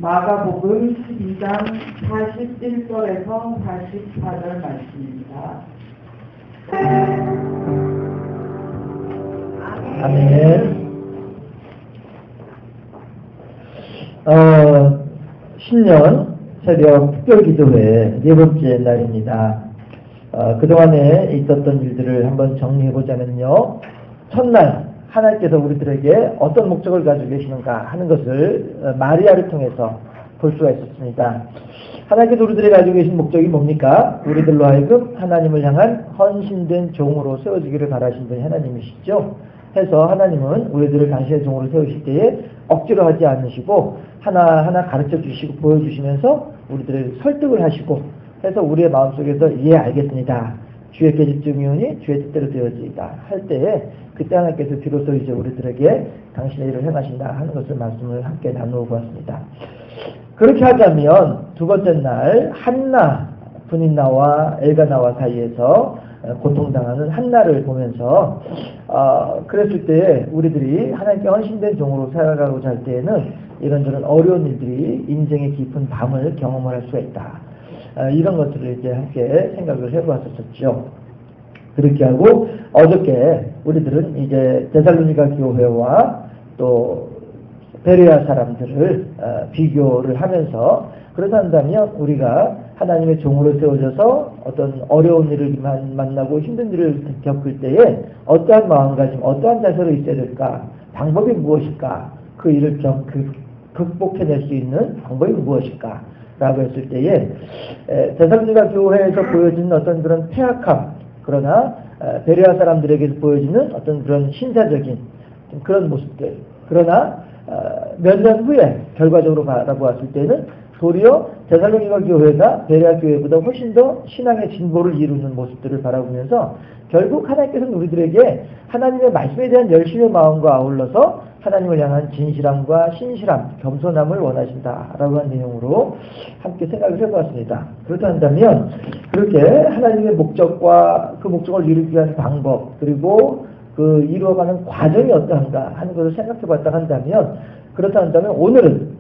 마가복음 12장 41절에서 44절 말씀입니다. 아멘. 신년 새벽 특별기도회 네 번째 날입니다. 그동안에 있었던 일들을 한번 정리해보자면요. 첫날 하나님께서 우리들에게 어떤 목적을 가지고 계시는가 하는 것을 마리아를 통해서 볼 수가 있었습니다. 하나님께서 우리들이 가지고 계신 목적이 뭡니까? 우리들로 하여금 하나님을 향한 헌신된 종으로 세워지기를 바라신 분이 하나님이시죠. 해서 하나님은 우리들을 당신의 종으로 세우실 때에 억지로 하지 않으시고 하나하나 가르쳐 주시고 보여주시면서 우리들을 설득을 하시고 해서 우리의 마음속에서 알겠습니다. 주의 계집중이오니 주의 뜻대로 되어지이다 할 때에 그때 하나님께서 비로소 이제 우리들에게 당신의 일을 행하신다 하는 것을 말씀을 함께 나누어 보았습니다. 그렇게 하자면 두 번째 날 한나 분인나와 엘가나와 사이에서 고통당하는 한나를 보면서 그랬을 때에 우리들이 하나님께 헌신된 종으로 살아가고자 할 때에는 이런저런 어려운 일들이 인생의 깊은 밤을 경험을 할 수가 있다. 이런 것들을 이제 함께 생각을 해보았었죠. 그렇게 하고 어저께 우리들은 이제 데살로니가 교회와 또 베레아 사람들을 비교를 하면서 그렇다 한다면 우리가 하나님의 종으로 세워져서 어떤 어려운 일을 만나고 힘든 일을 겪을 때에 어떠한 마음가짐, 어떠한 자세로 있어야 될까? 방법이 무엇일까? 그 일을 극복해낼 수 있는 방법이 무엇일까? 라고 했을 때에 데살로니가 교회에서 보여지는 어떤 그런 패악함, 그러나 베레아 사람들에게서 보여지는 어떤 그런 신사적인 그런 모습들, 그러나 몇 년 후에 결과적으로 바라보았을 때는 도리어 데살로니가 교회가 베레아 교회보다 훨씬 더 신앙의 진보를 이루는 모습들을 바라보면서 결국 하나님께서는 우리들에게 하나님의 말씀에 대한 열심의 마음과 아울러서 하나님을 향한 진실함과 신실함, 겸손함을 원하신다라고 하는 내용으로 함께 생각을 해보았습니다. 그렇다 한다면 그렇게 하나님의 목적과 그 목적을 이루기 위한 방법 그리고 그 이루어가는 과정이 어떠한가 하는 것을 생각해봤다 한다면 그렇다 한다면 오늘은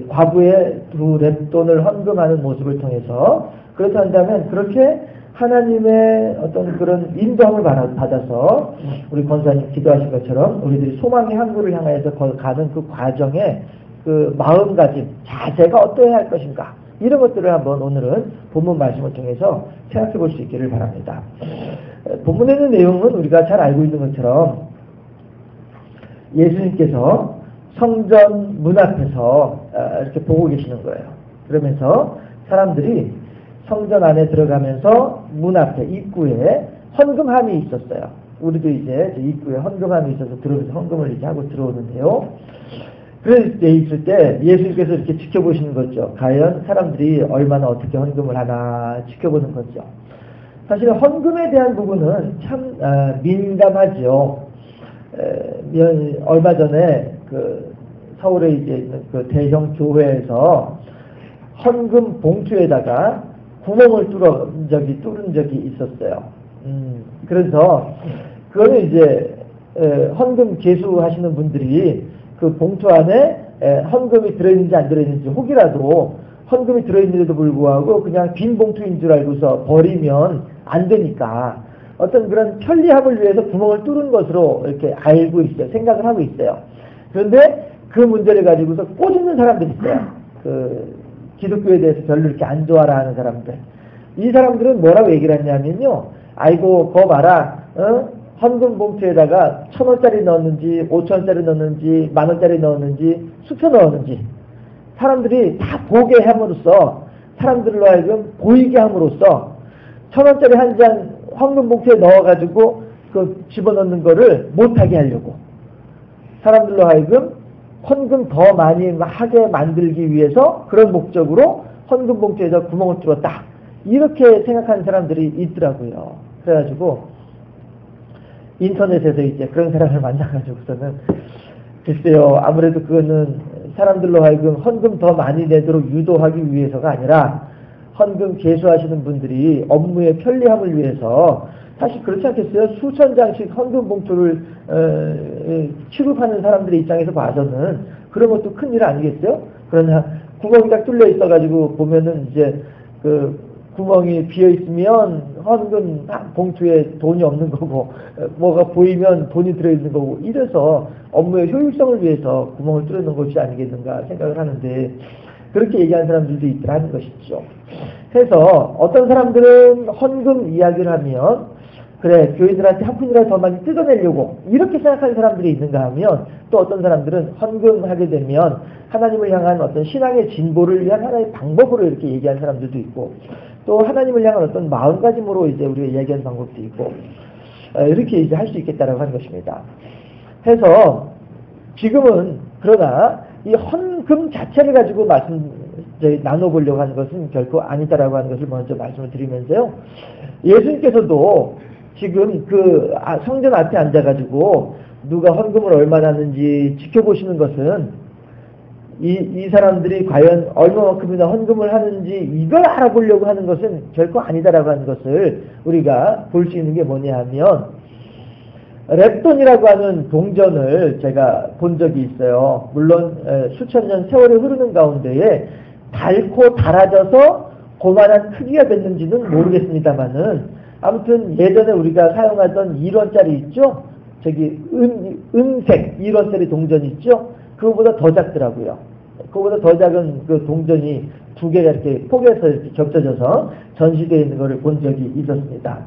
과부의 두 랩돈을 헌금하는 모습을 통해서 그렇다 한다면 그렇게 하나님의 어떤 그런 인도함을 받아서 우리 권사님 기도하신 것처럼 우리들이 소망의 항구를 향해서 가는 그 과정에 그 마음가짐, 자세가 어떠해야 할 것인가 이런 것들을 한번 오늘은 본문 말씀을 통해서 생각해 볼 수 있기를 바랍니다. 본문에 있는 내용은 우리가 잘 알고 있는 것처럼 예수님께서 성전 문 앞에서 이렇게 보고 계시는 거예요. 그러면서 사람들이 성전 안에 들어가면서 문 앞에 입구에 헌금함이 있었어요. 우리도 이제 입구에 헌금함이 있어서 들어오면서 헌금을 이제 하고 들어오는데요. 그럴 때 있을 때 예수님께서 이렇게 지켜보시는 거죠. 과연 사람들이 얼마나 어떻게 헌금을 하나 지켜보는 거죠. 사실 헌금에 대한 부분은 참 민감하죠. 얼마 전에 그 서울에 이제 있는 그 대형 교회에서 헌금 봉투에다가 구멍을 뚫은 적이 있었어요. 그래서 그거는 이제 헌금 계수하시는 분들이 그 봉투 안에 헌금이 들어있는지 안 들어있는지 혹이라도 헌금이 들어있는데도 불구하고 그냥 빈 봉투인 줄 알고서 버리면 안 되니까 어떤 그런 편리함을 위해서 구멍을 뚫은 것으로 이렇게 알고 있어요. 생각을 하고 있어요. 그런데 그 문제를 가지고서 꼬집는 사람들이 있어요. 그 기독교에 대해서 별로 이렇게 안 좋아라 하는 사람들. 이 사람들은 뭐라고 얘기를 했냐면요. 아이고, 거 봐라. 헌금 봉투에다가 1,000원짜리 넣었는지, 5,000원짜리 넣었는지, 10,000원짜리 넣었는지, 수표 넣었는지. 사람들이 다 보게 함으로써, 사람들로 하여금 보이게 함으로써, 1,000원짜리 한 장 헌금 봉투에 넣어가지고, 그 집어넣는 거를 못하게 하려고. 사람들로 하여금 헌금 더 많이 하게 만들기 위해서 그런 목적으로 헌금 봉투에다 구멍을 뚫었다. 이렇게 생각하는 사람들이 있더라고요. 그래가지고 인터넷에서 이제 그런 사람을 만나가지고서는 글쎄요, 아무래도 그거는 사람들로 하여금 헌금 더 많이 내도록 유도하기 위해서가 아니라 헌금 계수하시는 분들이 업무의 편리함을 위해서 사실 그렇지 않겠어요? 수천 장씩 헌금 봉투를 취급하는 사람들의 입장에서 봐서는 그런 것도 큰일 아니겠어요? 그러나 구멍이 딱 뚫려 있어가지고 보면은 이제 그 구멍이 비어 있으면 헌금 봉투에 돈이 없는 거고, 뭐가 보이면 돈이 들어있는 거고, 이래서 업무의 효율성을 위해서 구멍을 뚫어놓은 것이 아니겠는가 생각을 하는데, 그렇게 얘기하는 사람들도 있더라는 것이죠. 그래서 어떤 사람들은 헌금 이야기를 하면, 그래, 교인들한테 한 푼이라도 더 많이 뜯어내려고 이렇게 생각하는 사람들이 있는가 하면, 또 어떤 사람들은 헌금하게 되면 하나님을 향한 어떤 신앙의 진보를 위한 하나의 방법으로 이렇게 얘기하는 사람들도 있고, 또 하나님을 향한 어떤 마음가짐으로 이제 우리가 이야기하는 방법도 있고, 이렇게 이제 할 수 있겠다라고 하는 것입니다. 해서 지금은 그러나 이 헌금 자체를 가지고 나눠보려고 하는 것은 결코 아니다라고 하는 것을 먼저 말씀을 드리면서요. 예수님께서도 지금 그 성전 앞에 앉아가지고 누가 헌금을 얼마나 하는지 지켜보시는 것은 이 사람들이 과연 얼마만큼이나 헌금을 하는지 이걸 알아보려고 하는 것은 결코 아니다라고 하는 것을 우리가 볼 수 있는 게 뭐냐 하면, 랩돈이라고 하는 동전을 제가 본 적이 있어요. 물론 수천 년 세월이 흐르는 가운데에 닳고 닳아져서 그만한 크기가 됐는지는 모르겠습니다만은, 아무튼 예전에 우리가 사용하던 1원짜리 있죠? 저기 은색 1원짜리 동전 있죠? 그거보다 더 작더라고요. 그거보다 더 작은 그 동전이 두 개가 이렇게 포개서 이렇게 겹쳐져서 전시되어 있는 것을 본 적이 있었습니다.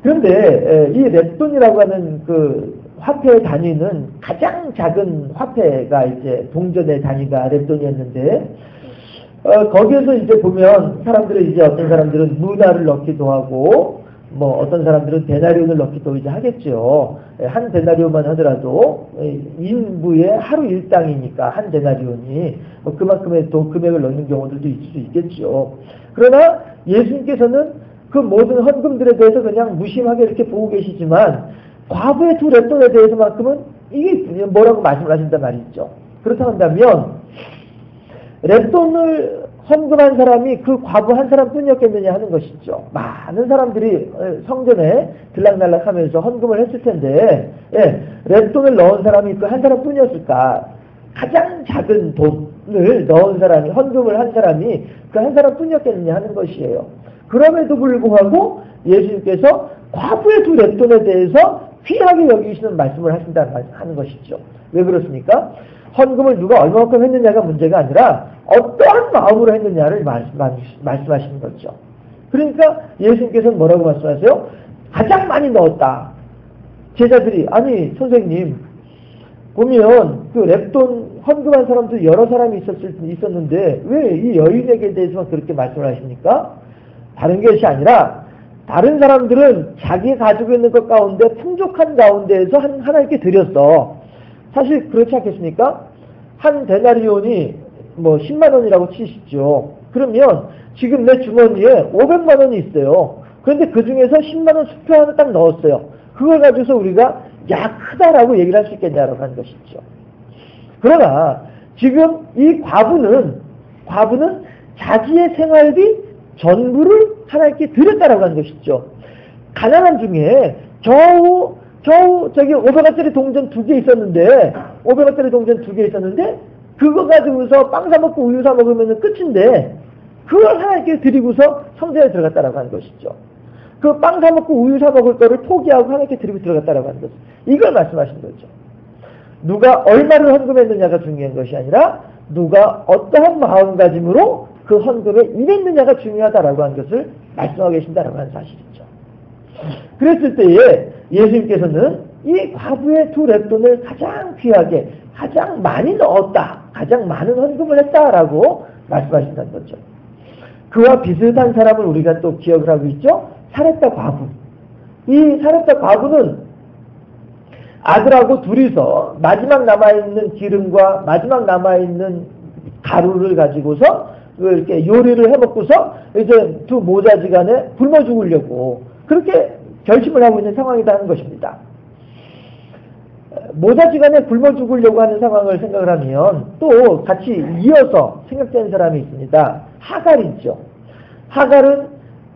그런데 이 랩돈이라고 하는 그 화폐의 단위는 가장 작은 화폐가 이제 동전의 단위가 랩돈이었는데, 거기에서 이제 보면 사람들은 이제 어떤 사람들은 문화를 넣기도 하고, 뭐 어떤 사람들은 데나리온을 넣기도 이제 하겠죠. 한 데나리온만 하더라도 인부의 하루 일당이니까 한 데나리온이 뭐 그만큼의 또 금액을 넣는 경우들도 있을 수 있겠죠. 그러나 예수님께서는 그 모든 헌금들에 대해서 그냥 무심하게 이렇게 보고 계시지만, 과부의 두 랩돈에 대해서만큼은 이게 뭐라고 말씀을 하신단 말이죠. 그렇다고 한다면 랩돈을 헌금한 사람이 그 과부 한 사람뿐이었겠느냐 하는 것이죠. 많은 사람들이 성전에 들락날락하면서 헌금을 했을 텐데, 랩돈을 넣은 사람이 그 한 사람뿐이었을까? 가장 작은 돈을 넣은 사람이, 헌금을 한 사람이 그 한 사람뿐이었겠느냐 하는 것이에요. 그럼에도 불구하고 예수님께서 과부의 두 랩돈에 대해서 귀하게 여기시는 말씀을 하는 것이죠. 왜 그렇습니까? 헌금을 누가 얼마만큼 했느냐가 문제가 아니라 어떠한 마음으로 했느냐를 말씀하시는 거죠. 그러니까 예수님께서는 뭐라고 말씀하세요? 가장 많이 넣었다. 제자들이, 아니 선생님 보면 그 랩돈 헌금한 사람도 여러 사람이 있었는데 왜 이 여인에게 대해서만 그렇게 말씀을 하십니까? 다른 것이 아니라 다른 사람들은 자기 가지고 있는 것 가운데 풍족한 가운데에서 하나님께 드렸어. 사실 그렇지 않겠습니까? 한 데나리온이 뭐 10만 원이라고 치시죠. 그러면 지금 내 주머니에 500만 원이 있어요. 그런데 그 중에서 10만 원 수표 하나 딱 넣었어요. 그걸 가지고서 우리가 야 크다라고 얘기를 할 수 있겠냐라고 하는 것이죠. 그러나 지금 이 과부는 자기의 생활비 전부를 하나님께 드렸다라고 하는 것이죠. 가난한 중에 겨우 저기 500원짜리 동전 2개 있었는데, 500원짜리 동전 2개 있었는데, 그거 가지고서 빵 사 먹고 우유 사 먹으면 끝인데, 그걸 하나님께 드리고서 성전에 들어갔다라고 하는 것이죠. 그 빵 사 먹고 우유 사 먹을 거를 포기하고 하나님께 드리고 들어갔다라고 하는 거죠. 이걸 말씀하시는 거죠. 누가 얼마를 헌금했느냐가 중요한 것이 아니라, 누가 어떠한 마음가짐으로 그 헌금에 임했느냐가 중요하다라고 하는 것을 말씀하고 계신다라고 하는 사실이죠. 그랬을 때에 예수님께서는 이 과부의 두 랩돈을 가장 귀하게, 가장 많이 넣었다, 가장 많은 헌금을 했다라고 말씀하신다는 거죠. 그와 비슷한 사람을 우리가 또 기억을 하고 있죠. 사렙다 과부. 이 사렙다 과부는 아들하고 둘이서 마지막 남아있는 기름과 마지막 남아있는 가루를 가지고서 이렇게 요리를 해먹고서 이제 두 모자지간에 굶어 죽으려고 그렇게 결심을 하고 있는 상황이다 하는 것입니다. 모자지간에 굶어 죽으려고 하는 상황을 생각을 하면 또 같이 이어서 생각되는 사람이 있습니다. 하갈이죠. 하갈은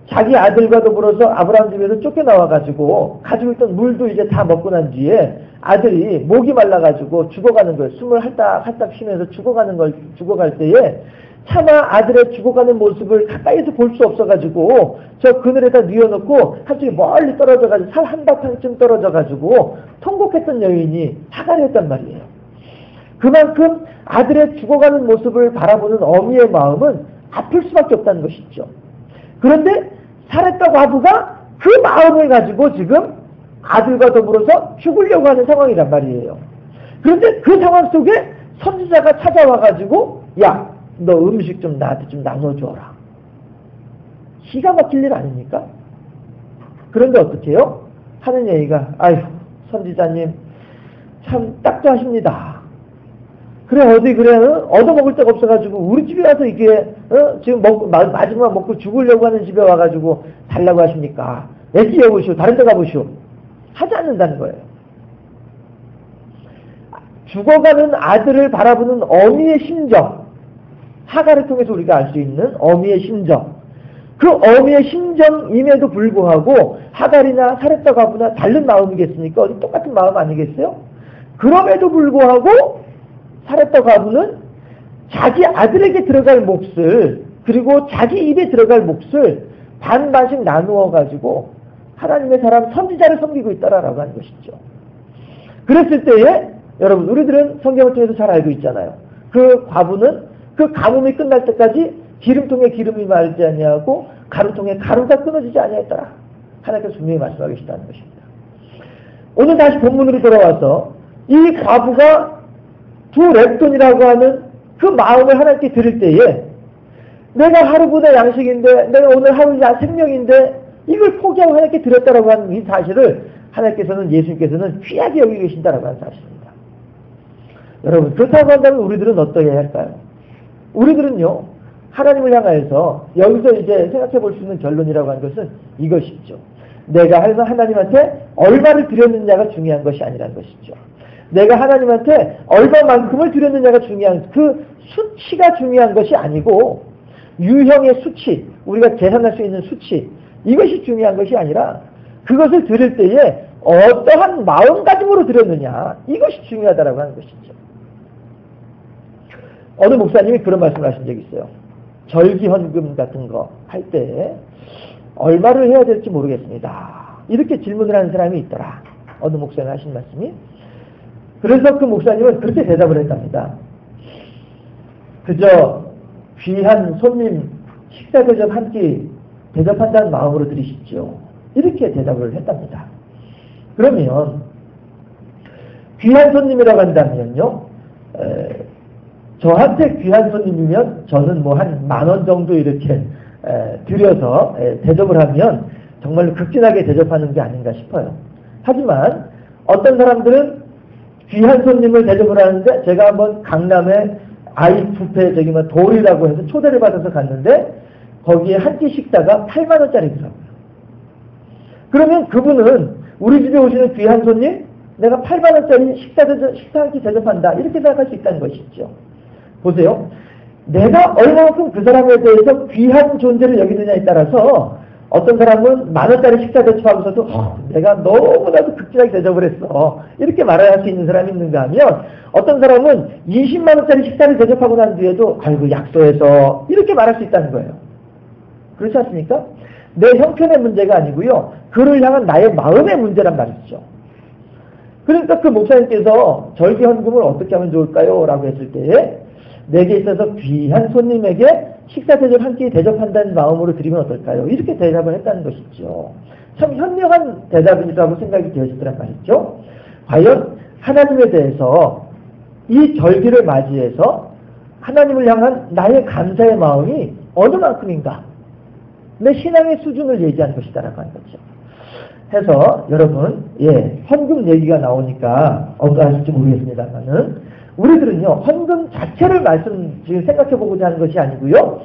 자기 아들과 더불어서 아브라함 집에서 쫓겨나와가지고 가지고 있던 물도 이제 다 먹고 난 뒤에 아들이 목이 말라가지고 죽어가는 걸 숨을 할딱 쉬면서 죽어갈 때에 차마 아들의 죽어가는 모습을 가까이서 볼 수 없어가지고 저 그늘에다 뉘어놓고 한쪽에 멀리 떨어져가지고 살 한바탕쯤 떨어져가지고 통곡했던 여인이 하갈이 었단 말이에요. 그만큼 아들의 죽어가는 모습을 바라보는 어미의 마음은 아플 수밖에 없다는 것이죠. 그런데 사렙다 과부가 그 마음을 가지고 지금 아들과 더불어서 죽으려고 하는 상황이란 말이에요. 그런데 그 상황 속에 선지자가 찾아와가지고 야, 너 음식 좀 나한테 좀 나눠줘라. 기가 막힐 일 아닙니까? 그런데 어떻게 해요? 하는 얘기가 아휴 선지자님 참 딱도하십니다. 그래 어디 그래 얻어먹을 데가 없어가지고 우리 집에 와서 이게 지금 마지막 먹고 죽으려고 하는 집에 와가지고 달라고 하십니까? 애기 여보시오 다른 데 가보시오. 하지 않는다는 거예요. 죽어가는 아들을 바라보는 어미의 심정, 하갈을 통해서 우리가 알 수 있는 어미의 심정, 그 어미의 심정임에도 불구하고 하갈이나 사렙다 과부나 다른 마음이겠습니까? 어디 똑같은 마음 아니겠어요? 그럼에도 불구하고 사렙다 과부는 자기 아들에게 들어갈 몫을 그리고 자기 입에 들어갈 몫을 반반씩 나누어 가지고 하나님의 사람 선지자를 섬기고 있다라고 하는 것이죠. 그랬을 때에 여러분 우리들은 성경을 통해서 잘 알고 있잖아요. 그 과부는 그 가뭄이 끝날 때까지 기름통에 기름이 마르지 아니하고 가루통에 가루가 끊어지지 아니하였더라. 하나님께서 분명히 말씀하고 계시다는 것입니다. 오늘 다시 본문으로 돌아와서 이 과부가 두 렙돈이라고 하는 그 마음을 하나님께 드릴 때에 내가 하루보다 양식인데 내가 오늘 하루 생명인데 이걸 포기하고 하나님께 드렸다라고 하는 이 사실을 하나님께서는 예수님께서는 귀하게 여기고 계신다라고 하는 사실입니다. 여러분 그렇다고 한다면 우리들은 어떠해야 할까요? 우리들은요 하나님을 향하여서 여기서 이제 생각해 볼 수 있는 결론이라고 하는 것은 이것이죠. 내가 하나님한테 얼마를 드렸느냐가 중요한 것이 아니라는 것이죠. 내가 하나님한테 얼마만큼을 드렸느냐가 중요한 그 수치가 중요한 것이 아니고 유형의 수치, 우리가 계산할 수 있는 수치 이것이 중요한 것이 아니라 그것을 드릴 때에 어떠한 마음가짐으로 드렸느냐 이것이 중요하다라고 하는 것이죠. 어느 목사님이 그런 말씀을 하신 적이 있어요. 절기헌금 같은 거 할 때 얼마를 해야 될지 모르겠습니다. 이렇게 질문을 하는 사람이 있더라. 어느 목사님이 하신 말씀이. 그래서 그 목사님은 그렇게 대답을 했답니다. 그저 귀한 손님 식사 대접 한 끼 대접한다는 마음으로 드리십시오. 이렇게 대답을 했답니다. 그러면 귀한 손님이라고 한다면요. 저한테 귀한 손님이면 저는 뭐 한 10,000원 정도 이렇게 들여서 대접을 하면 정말로 극진하게 대접하는 게 아닌가 싶어요. 하지만 어떤 사람들은 귀한 손님을 대접을 하는데 제가 한번 강남에 아이 뷔페 저기 뭐 돌이라고 해서 초대를 받아서 갔는데 거기에 한 끼 식사가 80,000원짜리더라고요. 그러면 그분은 우리 집에 오시는 귀한 손님 내가 80,000원짜리 식사 한 끼 대접한다 이렇게 생각할 수 있다는 것이죠. 보세요. 내가 얼마만큼 그 사람에 대해서 귀한 존재를 여기느냐에 따라서 어떤 사람은 10,000원짜리 식사 대접하면서도 내가 너무나도 극진하게 대접을 했어 이렇게 말할 수 있는 사람이 있는가 하면 어떤 사람은 200,000원짜리 식사를 대접하고 난 뒤에도 아이고 약소해서 이렇게 말할 수 있다는 거예요. 그렇지 않습니까? 내 형편의 문제가 아니고요. 그를 향한 나의 마음의 문제란 말이죠. 그러니까 그 목사님께서 절기헌금을 어떻게 하면 좋을까요? 라고 했을 때에 내게 있어서 귀한 손님에게 식사 대접 한 끼 대접한다는 마음으로 드리면 어떨까요? 이렇게 대답을 했다는 것이죠. 참 현명한 대답이라고 생각이 되어지더란 말이죠. 과연 하나님에 대해서 이 절기를 맞이해서 하나님을 향한 나의 감사의 마음이 어느 만큼인가? 내 신앙의 수준을 얘기하는 것이다라고 하는 거죠. 해서 여러분, 헌금 얘기가 나오니까 어떠하실지 모르겠습니다만은 우리들은요 헌금 자체를 지금 생각해보고자 하는 것이 아니고요.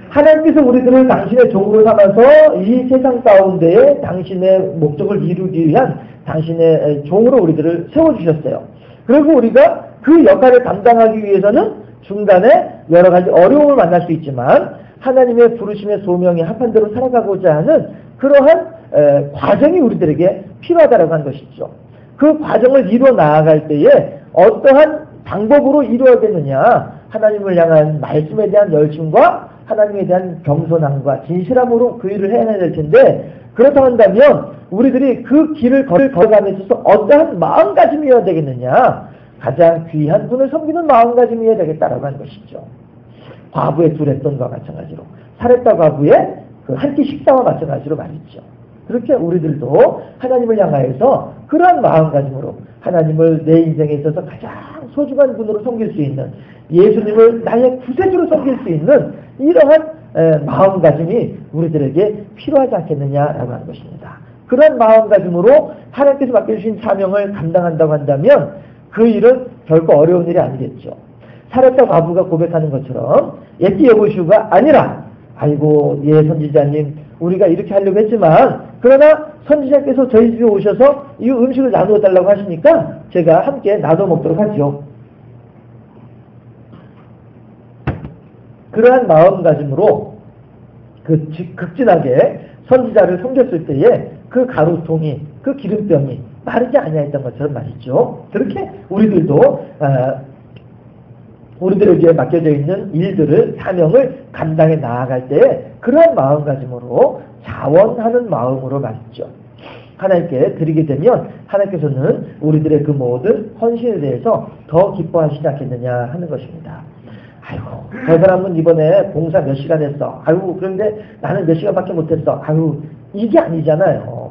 하나님께서 우리들을 당신의 종으로 삼아서 이 세상 가운데에 당신의 목적을 이루기 위한 당신의 종으로 우리들을 세워주셨어요. 그리고 우리가 그 역할을 담당하기 위해서는 중간에 여러 가지 어려움을 만날 수 있지만 하나님의 부르심의 소명에 합한 대로 살아가고자 하는 그러한 과정이 우리들에게 필요하다고 하는 것이죠. 그 과정을 이루어 나아갈 때에 어떠한 방법으로 이루어야겠느냐. 하나님을 향한 말씀에 대한 열심과 하나님에 대한 겸손함과 진실함으로 그 일을 해야 될 텐데, 그렇다고 한다면 우리들이 그 길을 걸어감에 있어서 어떠한 마음가짐이어야 되겠느냐. 가장 귀한 분을 섬기는 마음가짐이어야 되겠다라고 하는 것이죠. 과부의 두레돈과 마찬가지로, 살했다 과부의 그 한 끼 식사와 마찬가지로 말이죠. 그렇게 우리들도 하나님을 향하여서 그러한 마음가짐으로 하나님을 내 인생에 있어서 가장 소중한 분으로 섬길 수 있는, 예수님을 나의 구세주로 섬길 수 있는 이러한 마음가짐이 우리들에게 필요하지 않겠느냐라고 하는 것입니다. 그런 마음가짐으로 하나님께서 맡겨주신 사명을 감당한다고 한다면 그 일은 결코 어려운 일이 아니겠죠. 살았다 과부가 고백하는 것처럼 예끼 여보시우가 아니라, 아이고 예 선지자님 우리가 이렇게 하려고 했지만, 그러나 선지자께서 저희 집에 오셔서 이 음식을 나누어 달라고 하시니까 제가 함께 나눠 먹도록 하죠. 그러한 마음가짐으로 극진하게 선지자를 섬겼을 때에 그 가루통이, 그 기름병이 마르지 아니하였던 것처럼 말이죠. 그렇게 우리들도 우리들에게 맡겨져 있는 일들을, 사명을 감당해 나아갈 때 그러한 마음가짐으로 자원하는 마음으로 말이죠. 하나님께 드리게 되면 하나님께서는 우리들의 그 모든 헌신에 대해서 더 기뻐하시지 않겠느냐 하는 것입니다. 아이고, 저 사람은 이번에 봉사 몇 시간 했어. 아이고, 그런데 나는 몇 시간밖에 못했어. 아이고, 이게 아니잖아요.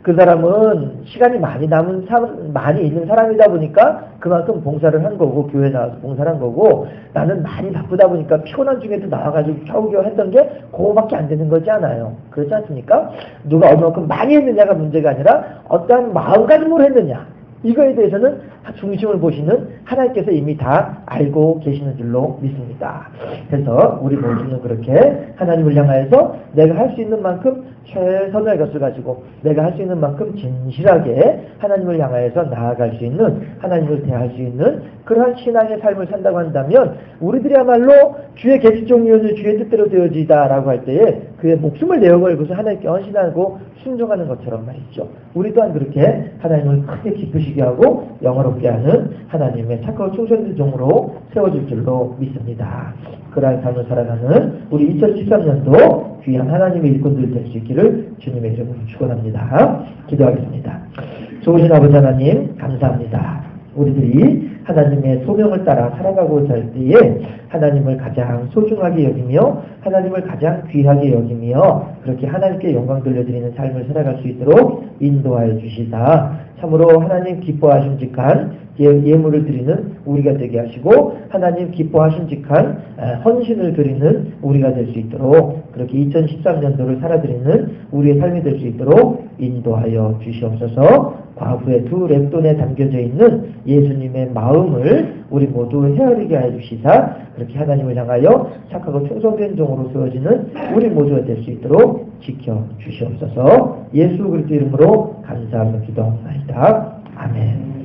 그 사람은 시간이 많이 많이 있는 사람이다 보니까 그만큼 봉사를 한 거고, 교회에 나와서 봉사를 한 거고, 나는 많이 바쁘다 보니까 피곤한 중에도 나와가지고 겨우겨우 했던 게 그거밖에 안 되는 거지 않아요. 그렇지 않습니까? 누가 얼마큼 많이 했느냐가 문제가 아니라 어떠한 마음가짐으로 했느냐, 이거에 대해서는 중심을 보시는 하나님께서 이미 다 알고 계시는 줄로 믿습니다. 그래서 우리 모두는 그렇게 하나님을 향하여서 내가 할 수 있는 만큼 최선의 것을 가지고, 내가 할 수 있는 만큼 진실하게 하나님을 향하여서 나아갈 수 있는, 하나님을 대할 수 있는 그러한 신앙의 삶을 산다고 한다면 우리들이야말로 주의 계시종이오니 주의 뜻대로 되어지다라고 할 때에 그의 목숨을 내어걸고서 하나님께 헌신하고 순종하는 것처럼 말이죠. 우리 또한 그렇게 하나님을 크게 기쁘시게 하고 영화롭게 하는 하나님의 착하고 충성된 종으로 세워질 줄로 믿습니다. 그러한 삶을 살아가는 우리 2013년도 귀한 하나님의 일꾼들 될 수 있기를 주님의 이름으로 축원합니다. 기도하겠습니다. 좋으신 아버지 하나님 감사합니다. 우리들이 하나님의 소명을 따라 살아가고자 할 때에 하나님을 가장 소중하게 여기며 하나님을 가장 귀하게 여기며 그렇게 하나님께 영광 돌려드리는 삶을 살아갈 수 있도록 인도하여 주시다. 참으로 하나님 기뻐하심직한 예물을 드리는 우리가 되게 하시고 하나님 기뻐하심직한 헌신을 드리는 우리가 될 수 있도록, 그렇게 2013년도를 살아드리는 우리의 삶이 될 수 있도록 인도하여 주시옵소서. 과부의 두 랩돈에 담겨져 있는 예수님의 마음을 우리 모두 헤아리게 하여 주시사 그렇게 하나님을 향하여 착하고 충성된 종으로 세워지는 우리 모두가 될 수 있도록 지켜 주시옵소서. 예수 그리스도 이름으로 감사하며 기도합니다. 아멘.